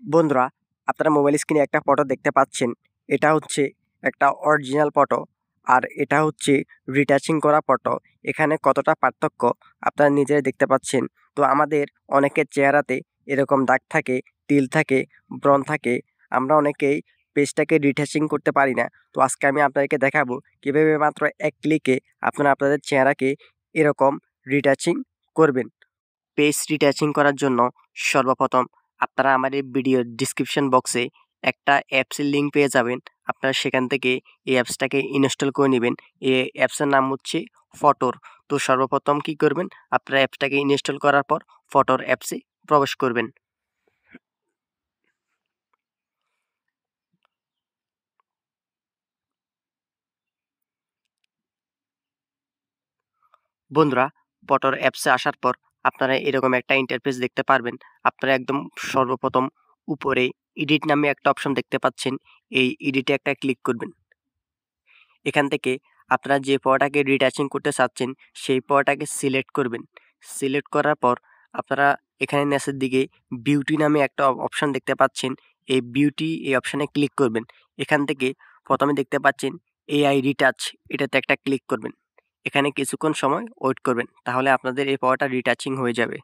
বন্ধুরা, আপনারা মোবাইল স্ক্রিনে একটা ফটো দেখতে পাচ্ছেন। এটা হচ্ছে একটা অরিজিনাল ফটো, আর এটা হচ্ছে রিটাচিং করা ফটো। এখানে কতটা পার্থক্য আপনারা নিজেরাই দেখতে পাচ্ছেন। তো আমাদের অনেকের চেহারাতে এরকম দাগ থাকে, তিল থাকে, ব্রণ থাকে। আমরা অনেকেই পেজটাকে রিটাচিং করতে পারি না। তো আজকে আমি আপনাদেরকে দেখাবো কীভাবে মাত্র এক ক্লিকে আপনারা আপনাদের চেহারাকে এরকম রিটাচিং করবেন। পেজ রিটাচিং করার জন্য সর্বপ্রথম আপনারা আমার এই ভিডিওর ডিসক্রিপশন বক্সে একটা অ্যাপসের লিঙ্ক পেয়ে যাবেন। আপনারা সেখান থেকে এই অ্যাপসটাকে ইনস্টল করে নেবেন। এই অ্যাপসের নাম হচ্ছে ফটোর। তো সর্বপ্রথম কী করবেন, আপনারা অ্যাপসটাকে ইনস্টল করার পর ফটোর অ্যাপসে প্রবেশ করবেন। বন্ধুরা, ফটোর অ্যাপসে আসার পর আপনারা এরকম একটা ইন্টারফেস দেখতে পারবেন। আপনারা একদম সর্বপ্রথম উপরে এডিট নামে একটা অপশন দেখতে পাচ্ছেন। এই এডিটে একটা ক্লিক করবেন। এখান থেকে আপনারা যে পড়াটাকে রিটাচিং করতে চাচ্ছেন সেই পড়াটাকে সিলেক্ট করবেন। সিলেক্ট করার পর আপনারা এখানে নিচের দিকে বিউটি নামে একটা অপশন দেখতে পাচ্ছেন। এই বিউটি এই অপশানে ক্লিক করবেন। এখান থেকে প্রথমে দেখতে পাচ্ছেন এআই রিটাচ, এটাতে একটা ক্লিক করবেন। এখানে কিছুক্ষণ সময় ওয়েট করবেন, তাহলে আপনাদের এই পড়াটা রিটাচিং হয়ে যাবে।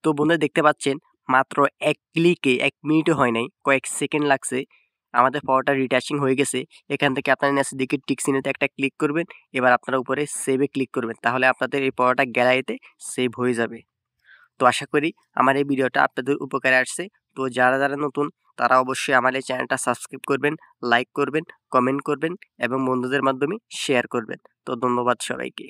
তো বন্ধুরা, দেখতে পাচ্ছেন মাত্র এক ক্লিকে ১ মিনিটও হয় নাই, কয়েক সেকেন্ড লাগছে। আমাদের পাওয়ারটা রিটাচিং হয়ে গেছে। এখান থেকে আপনারা নিচের দিকে টিক চিহ্নতে একটা ক্লিক করবেন। এবার আপনারা উপরে সেভে ক্লিক করবেন, তাহলে আপনাদের এই পাওয়ারটা গ্যালারিতে সেভ হয়ে যাবে। তো আশা করি আমার এই ভিডিওটা আপনাদের উপকারে আসছে। তো যারা নতুন তারা অবশ্যই আমার এই চ্যানেলটা সাবস্ক্রাইব করবেন, লাইক করবেন, কমেন্ট করবেন এবং বন্ধুদের মাধ্যমে শেয়ার করবেন। তো ধন্যবাদ সবাইকে।